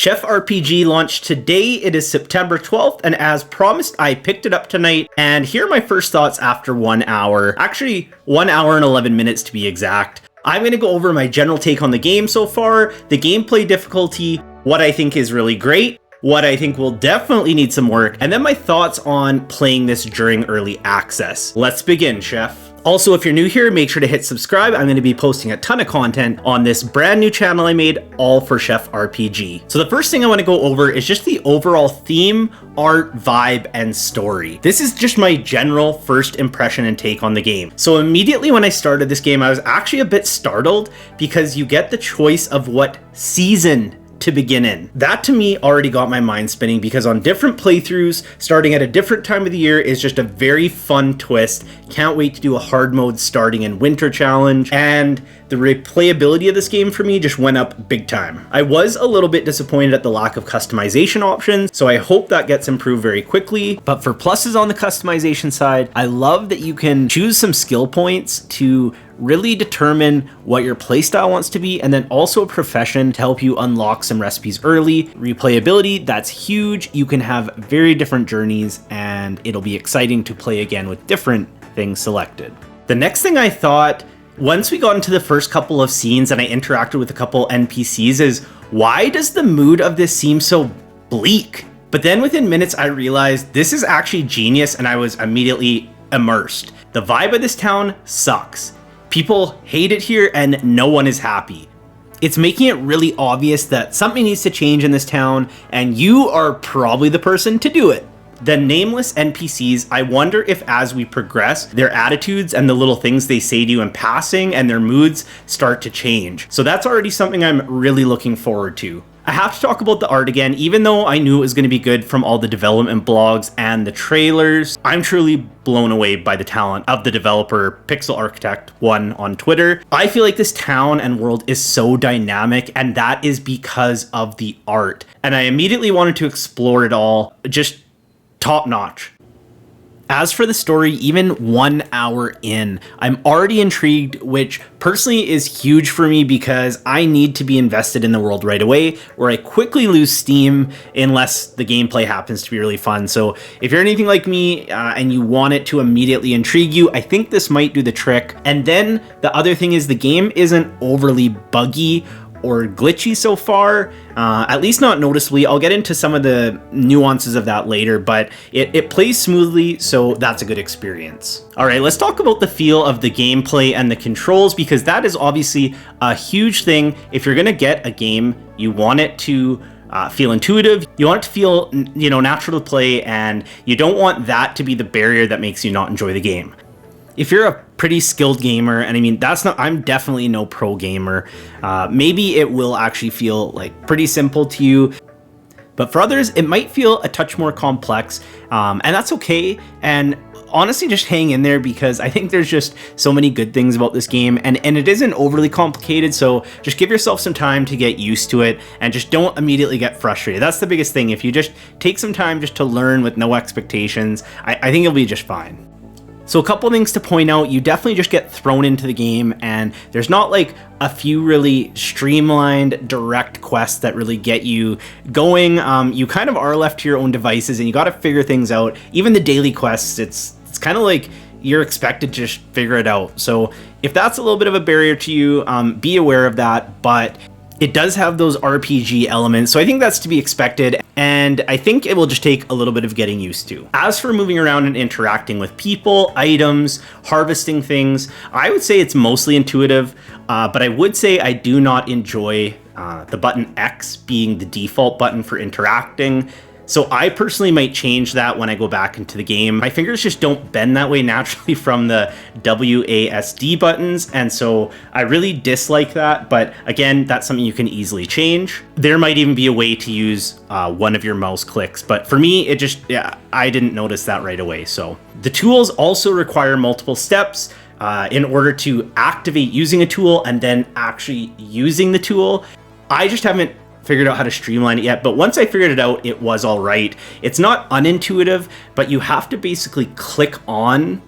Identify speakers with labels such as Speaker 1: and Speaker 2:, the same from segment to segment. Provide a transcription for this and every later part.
Speaker 1: Chef RPG launched today. It is September 12th, and as promised, I picked it up tonight, and here are my first thoughts after 1 hour. Actually, 1 hour and 11 minutes to be exact. I'm going to go over my general take on the game so far, the gameplay difficulty, what I think is really great, what I think will definitely need some work, and then my thoughts on playing this during early access. Let's begin, Chef. Also, if you're new here, make sure to hit subscribe. I'm going to be posting a ton of content on this brand new channel I made, all for Chef RPG. So the first thing I want to go over is just the overall theme, art, vibe, and story. This is just my general first impression and take on the game. So immediately when I started this game, I was actually a bit startled because you get the choice of what season to begin in. That to me already got my mind spinning because on different playthroughs, starting at a different time of the year is just a very fun twist. Can't wait to do a hard mode starting in winter challenge, and the replayability of this game for me just went up big time. I was a little bit disappointed at the lack of customization options, so I hope that gets improved very quickly. But for pluses on the customization side, I love that you can choose some skill points to really determine what your playstyle wants to be, and then also a profession to help you unlock some recipes early. Replayability, that's huge. You can have very different journeys, and it'll be exciting to play again with different things selected. The next thing I thought, once we got into the first couple of scenes and I interacted with a couple NPCs, is why does the mood of this seem so bleak? But then within minutes, I realized this is actually genius, and I was immediately immersed. The vibe of this town sucks. People hate it here and no one is happy. It's making it really obvious that something needs to change in this town, and you are probably the person to do it. The nameless NPCs, I wonder if as we progress, their attitudes and the little things they say to you in passing and their moods start to change. So that's already something I'm really looking forward to. I have to talk about the art again, even though I knew it was going to be good from all the development blogs and the trailers. I'm truly blown away by the talent of the developer Pixel Architect 1 on Twitter. I feel like this town and world is so dynamic, and that is because of the art. And I immediately wanted to explore it all, just top notch. As for the story, even 1 hour in, I'm already intrigued, which personally is huge for me because I need to be invested in the world right away, or I quickly lose steam unless the gameplay happens to be really fun. So if you're anything like me and you want it to immediately intrigue you, I think this might do the trick. And then the other thing is the game isn't overly buggy or glitchy so far, at least not noticeably. I'll get into some of the nuances of that later, but it plays smoothly, so that's a good experience. All right, let's talk about the feel of the gameplay and the controls, because that is obviously a huge thing. If you're gonna get a game, you want it to feel intuitive, you want it to feel, natural to play, and you don't want that to be the barrier that makes you not enjoy the game. If you're a pretty skilled gamer, and I mean, I'm definitely no pro gamer, maybe it will actually feel like pretty simple to you, but for others, it might feel a touch more complex, and that's okay. And honestly, just hang in there, because I think there's just so many good things about this game, and it isn't overly complicated, so just give yourself some time to get used to it, and just don't immediately get frustrated. That's the biggest thing. If you just take some time just to learn with no expectations, I think you'll be just fine. So a couple things to point out, you definitely just get thrown into the game, and there's not like a few really streamlined direct quests that really get you going. You kind of are left to your own devices, and you got to figure things out. Even the daily quests, it's kind of like you're expected to just figure it out. So if that's a little bit of a barrier to you, be aware of that, but it does have those RPG elements, so I think that's to be expected, and I think it will just take a little bit of getting used to. As for moving around and interacting with people, items, harvesting things, I would say it's mostly intuitive, but I would say I do not enjoy the button X being the default button for interacting. So I personally might change that when I go back into the game. My fingers just don't bend that way naturally from the WASD buttons, and so I really dislike that, but again, that's something you can easily change. There might even be a way to use one of your mouse clicks, but for me, I didn't notice that right away. So the tools also require multiple steps in order to activate using a tool and then actually using the tool. I just haven't figured out how to streamline it yet, but once I figured it out, it was all right. It's not unintuitive, but you have to basically click on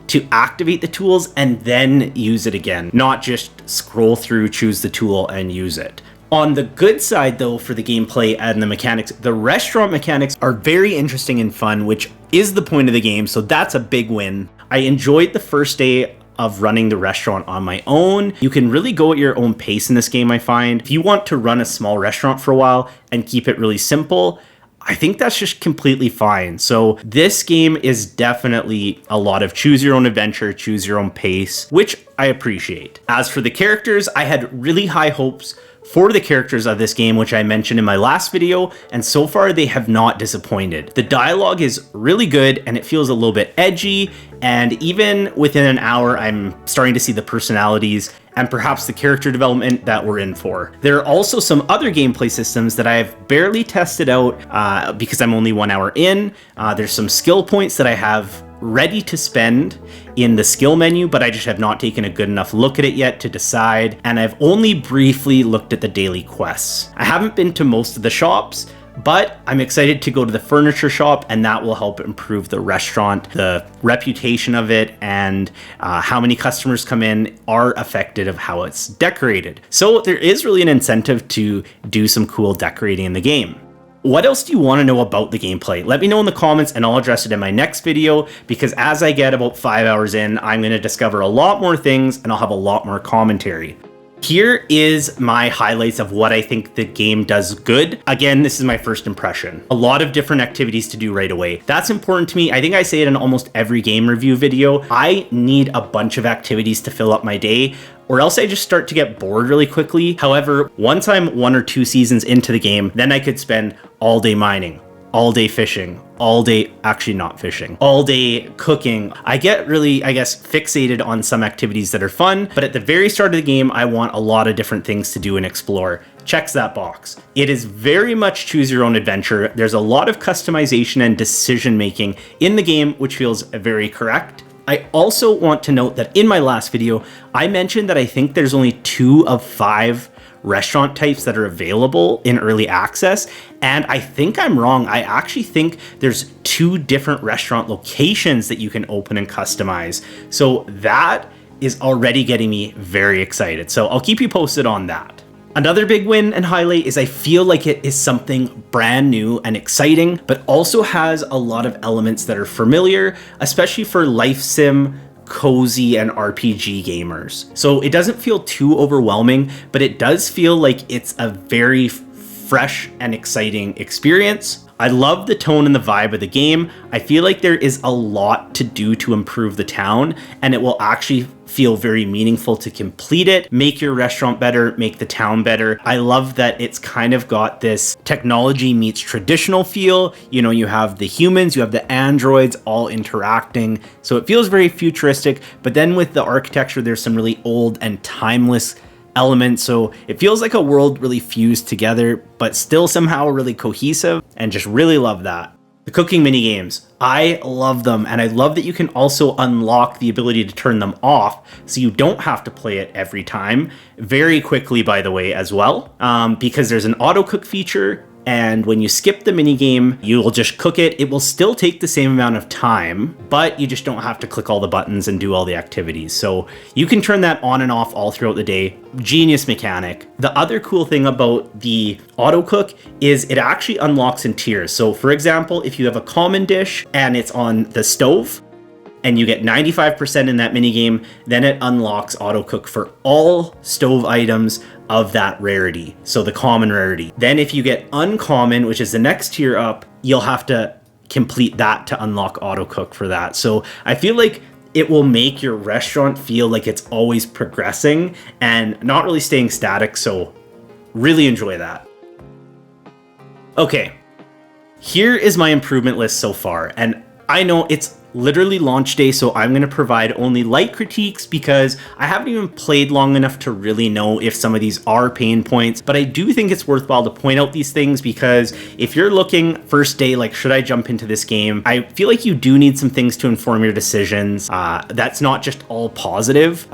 Speaker 1: to activate the tools and then use it again, not just scroll through, choose the tool and use it. On the good side, though, for the gameplay and the mechanics, the restaurant mechanics are very interesting and fun, which is the point of the game, so that's a big win. I enjoyed the first day of running the restaurant on my own. You can really go at your own pace in this game, I find. If you want to run a small restaurant for a while and keep it really simple, I think that's just completely fine. So this game is definitely a lot of choose your own adventure, choose your own pace, which I appreciate. As for the characters, I had really high hopes for the characters of this game, which I mentioned in my last video, and so far they have not disappointed. The dialogue is really good and it feels a little bit edgy, and even within an hour, I'm starting to see the personalities and perhaps the character development that we're in for. There are also some other gameplay systems that I've barely tested out because I'm only 1 hour in. There's some skill points that I have ready to spend in the skill menu, but I just have not taken a good enough look at it yet to decide, and I've only briefly looked at the daily quests. I haven't been to most of the shops, but I'm excited to go to the furniture shop, and that will help improve the restaurant. The reputation of it and how many customers come in are affected of how it's decorated. So there is really an incentive to do some cool decorating in the game. What else do you want to know about the gameplay? Let me know in the comments and I'll address it in my next video, because as I get about 5 hours in, I'm going to discover a lot more things and I'll have a lot more commentary. Here is my highlights of what I think the game does good. Again, this is my first impression. A lot of different activities to do right away. That's important to me. I think I say it in almost every game review video. I need a bunch of activities to fill up my day, or else I just start to get bored really quickly. However, once I'm 1 or 2 seasons into the game, then I could spend all day mining, all day fishing, all day, actually not fishing, all day cooking. I get really, I guess, fixated on some activities that are fun, but at the very start of the game, I want a lot of different things to do and explore. Checks that box. It is very much choose your own adventure. There's a lot of customization and decision making in the game, which feels very correct. I also want to note that in my last video, I mentioned that I think there's only 2 of 5 restaurant types that are available in early access, and I think I'm wrong. I actually think there's 2 different restaurant locations that you can open and customize. So that is already getting me very excited. So I'll keep you posted on that. Another big win and highlight is I feel like it is something brand new and exciting, but also has a lot of elements that are familiar, especially for life sim, cozy, and RPG gamers. So it doesn't feel too overwhelming, but it does feel like it's a very fresh and exciting experience. I love the tone and the vibe of the game. I feel like there is a lot to do to improve the town, and it will actually feel very meaningful to complete it, make your restaurant better, make the town better. I love that it's kind of got this technology meets traditional feel. You know, you have the humans, you have the androids all interacting. So it feels very futuristic, but then with the architecture, there's some really old and timeless elements. So it feels like a world really fused together, but still somehow really cohesive, and just really love that. The cooking mini games, I love them, and I love that you can also unlock the ability to turn them off so you don't have to play it every time very quickly, by the way, as well, because there's an auto cook feature. And when you skip the mini game, you will just cook it. It will still take the same amount of time, but you just don't have to click all the buttons and do all the activities. So you can turn that on and off all throughout the day. Genius mechanic. The other cool thing about the auto cook is it actually unlocks in tiers. So for example, if you have a common dish and it's on the stove, and you get 95% in that minigame, then it unlocks auto cook for all stove items of that rarity, so the common rarity. Then if you get uncommon, which is the next tier up, you'll have to complete that to unlock auto cook for that. So I feel like it will make your restaurant feel like it's always progressing and not really staying static, so really enjoy that. Okay, here is my improvement list so far, and I know it's literally launch day, so I'm going to provide only light critiques because I haven't even played long enough to really know if some of these are pain points, but I do think it's worthwhile to point out these things because if you're looking first day, like, should I jump into this game? I feel like you do need some things to inform your decisions. That's not just all positive.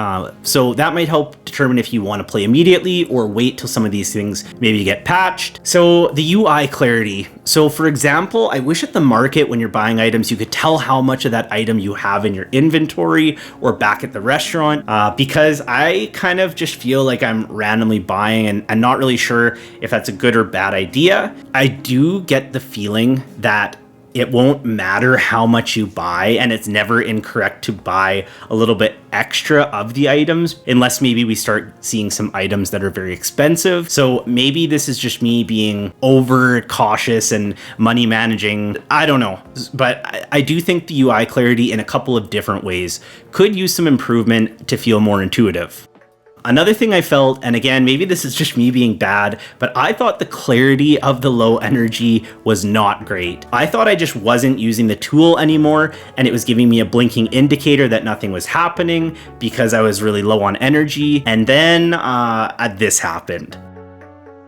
Speaker 1: So that might help determine if you want to play immediately or wait till some of these things maybe get patched. So the UI clarity, So for example, I wish at the market when you're buying items, you could tell how much of that item you have in your inventory or back at the restaurant, because I kind of just feel like I'm randomly buying and not really sure if that's a good or bad idea. I do get the feeling that it won't matter how much you buy, and it's never incorrect to buy a little bit extra of the items, unless maybe we start seeing some items that are very expensive. So maybe this is just me being over cautious and money managing. I don't know. But I do think the UI clarity in a couple of different ways could use some improvement to feel more intuitive. Another thing I felt, and again, maybe this is just me being bad, but I thought the clarity of the low energy was not great. I thought I just wasn't using the tool anymore, and it was giving me a blinking indicator that nothing was happening because I was really low on energy, and then this happened.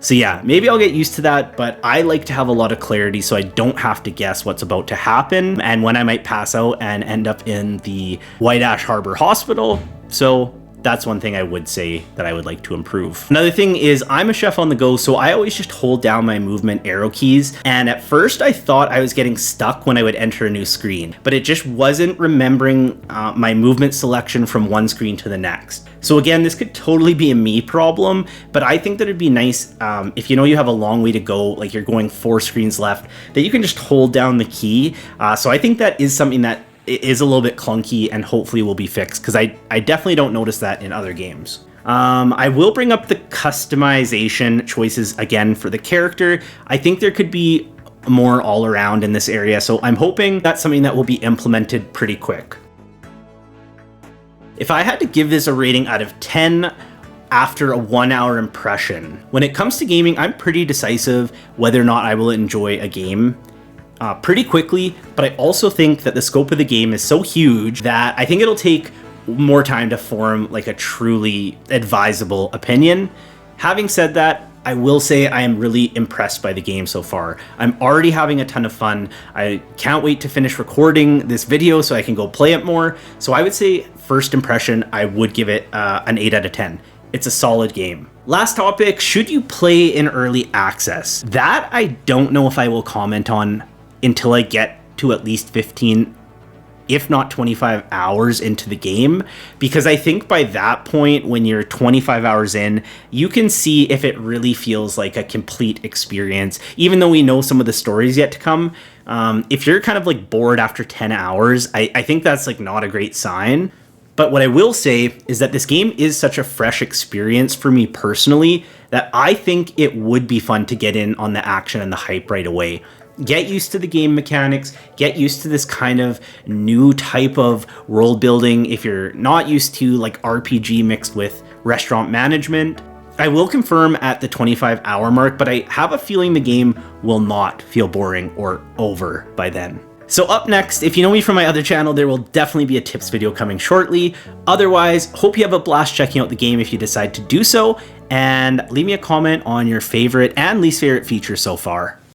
Speaker 1: So yeah, maybe I'll get used to that, but I like to have a lot of clarity so I don't have to guess what's about to happen and when I might pass out and end up in the White Ash Harbor Hospital. So that's one thing I would say that I would like to improve. Another thing is I'm a chef on the go, so I always just hold down my movement arrow keys. And at first I thought I was getting stuck when I would enter a new screen, but it just wasn't remembering my movement selection from one screen to the next. So again, this could totally be a me problem, but I think that it'd be nice if you know you have a long way to go, like you're going 4 screens left, that you can just hold down the key. So I think that is something that it is a little bit clunky and hopefully will be fixed, because I definitely don't notice that in other games. I will bring up the customization choices again for the character. I think there could be more all around in this area, so I'm hoping that's something that will be implemented pretty quick. If I had to give this a rating out of 10 after a 1-hour impression, when it comes to gaming, I'm pretty decisive whether or not I will enjoy a game pretty quickly, but I also think that the scope of the game is so huge that I think it'll take more time to form like a truly advisable opinion. Having said that, I will say I am really impressed by the game so far. I'm already having a ton of fun. I can't wait to finish recording this video so I can go play it more. So I would say first impression, I would give it an 8 out of 10. It's a solid game. Last topic, should you play in early access? That I don't know if I will comment on until I get to at least 15, if not 25 hours into the game, because I think by that point, when you're 25 hours in, you can see if it really feels like a complete experience, even though we know some of the stories yet to come. If you're kind of like bored after 10 hours, I think that's like not a great sign. But what I will say is that this game is such a fresh experience for me personally that I think it would be fun to get in on the action and the hype right away. Get used to the game mechanics, get used to this kind of new type of world building if you're not used to like RPG mixed with restaurant management. I will confirm at the 25-hour mark, but I have a feeling the game will not feel boring or over by then. So up next, if you know me from my other channel, there will definitely be a tips video coming shortly. Otherwise, hope you have a blast checking out the game if you decide to do so, and leave me a comment on your favorite and least favorite feature so far.